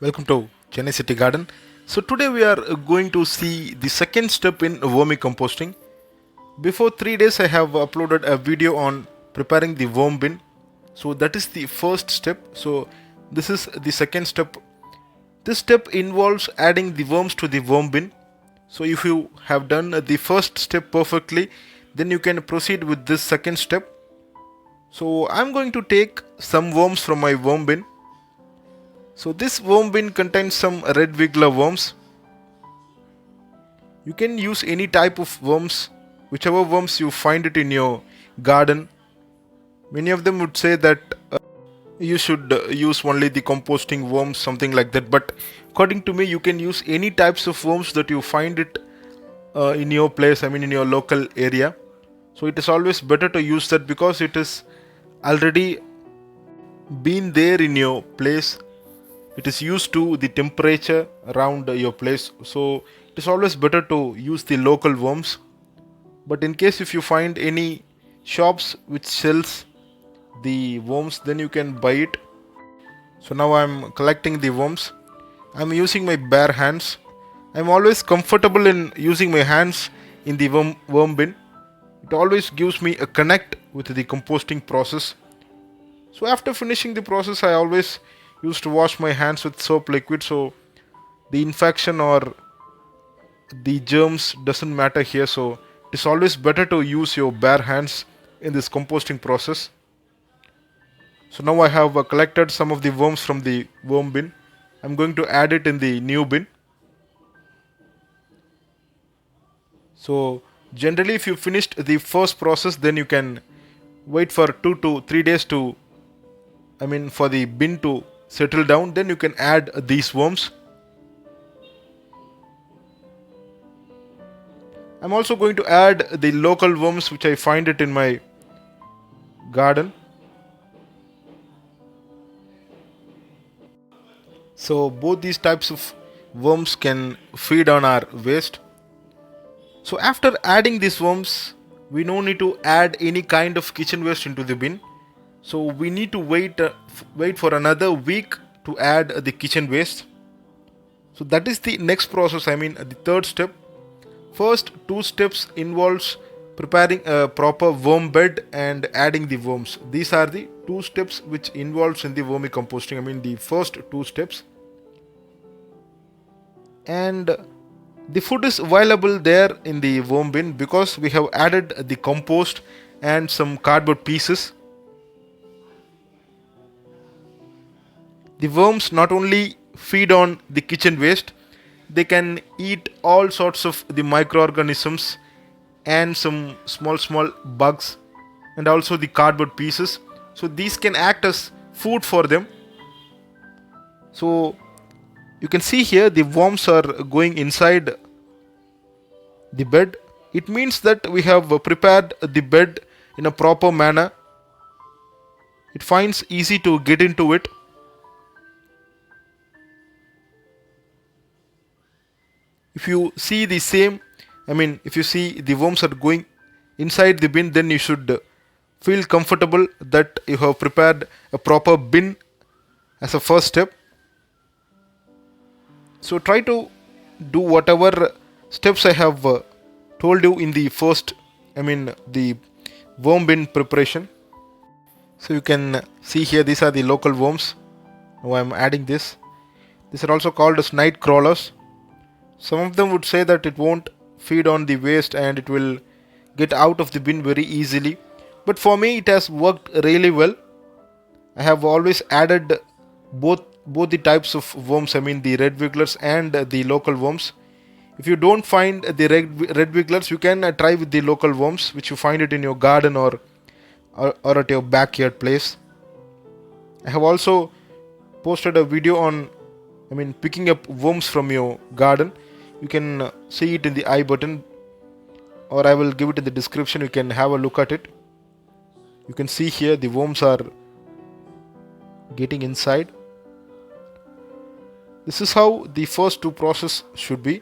Welcome to Chennai City Garden. So today we are going to see the second step in vermicomposting. Before 3 days I have uploaded a video on preparing the worm bin. So that is the first step. So this is the second step. This step involves adding the worms to the worm bin. So if you have done the first step perfectly, then you can proceed with this second step. So I'm going to take some worms from my worm bin. So this worm bin contains some red wiggler worms. You can use any type of worms, whichever worms you find it in your garden. Many of them would say that you should use only the composting worms, something like that. But according to me, you can use any types of worms that you find it in your place, in your local area. So it is always better to use that because it is already been there in your place. It is used to the temperature around your place, so it is always better to use the local worms. But in case if you find any shops which sells the worms, then you can buy it. So now I'm collecting the worms. I'm using my bare hands. I'm always comfortable in using my hands in the worm bin. It always gives me a connect with the composting process. So after finishing the process, I always used to wash my hands with soap liquid, so the infection or the germs doesn't matter here. So it's always better to use your bare hands in this composting process. So now I have collected some of the worms from the worm bin. I'm going to add it in the new bin. So generally if you finished the first process, then you can wait for 2 to 3 days to for the bin to settle down. Then you can add these worms. I'm also going to add the local worms which I find it in my garden. So both these types of worms can feed on our waste. So after adding these worms, we no need to add any kind of kitchen waste into the bin. So we need to wait for another week to add the kitchen waste. So that is the next process, the third step. First two steps involves preparing a proper worm bed and adding the worms. These are the two steps which involves in the vermicomposting, the first two steps. And the food is available there in the worm bin because we have added the compost and some cardboard pieces. The worms not only feed on the kitchen waste, they can eat all sorts of the microorganisms and some small bugs and also the cardboard pieces. So these can act as food for them. So you can see here the worms are going inside the bed. It means that we have prepared the bed in a proper manner. It finds easy to get into it. If you see the same, if you see the worms are going inside the bin, then you should feel comfortable that you have prepared a proper bin as a first step. So try to do whatever steps I have told you in the first, the worm bin preparation. So you can see here, these are the local worms. Now I am adding this. These are also called as night crawlers. Some of them would say that it won't feed on the waste and it will get out of the bin very easily. But for me, it has worked really well. I have always added both the types of worms, the red wigglers and the local worms. If you don't find the red wigglers, you can try with the local worms, which you find it in your garden or at your backyard place. I have also posted a video on picking up worms from your garden. You can see it in the I button, or I will give it in the description. You can have a look at it. You can see here the worms are getting inside. This is how the first two process should be.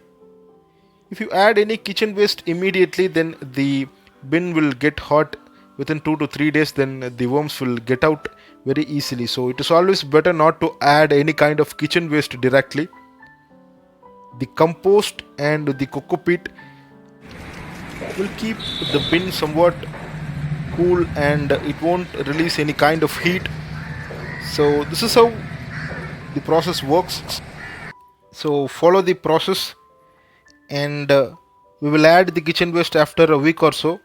If you add any kitchen waste immediately, then the bin will get hot within 2 to 3 days. Then the worms will get out very easily. So it is always better not to add any kind of kitchen waste directly. The compost and the coco peat will keep the bin somewhat cool and it won't release any kind of heat. So this is how the process works. So follow the process, and we will add the kitchen waste after a week or so.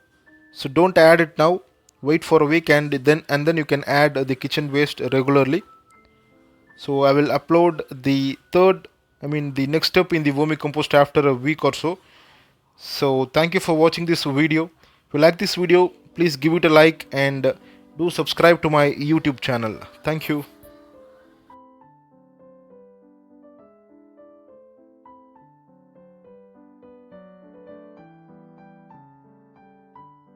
So don't add it now, wait for a week, and then you can add the kitchen waste regularly. So I will upload the next step in the vermicompost after a week or so. So thank you for watching this video. If you like this video, please give it a like and do subscribe to my YouTube channel. Thank you.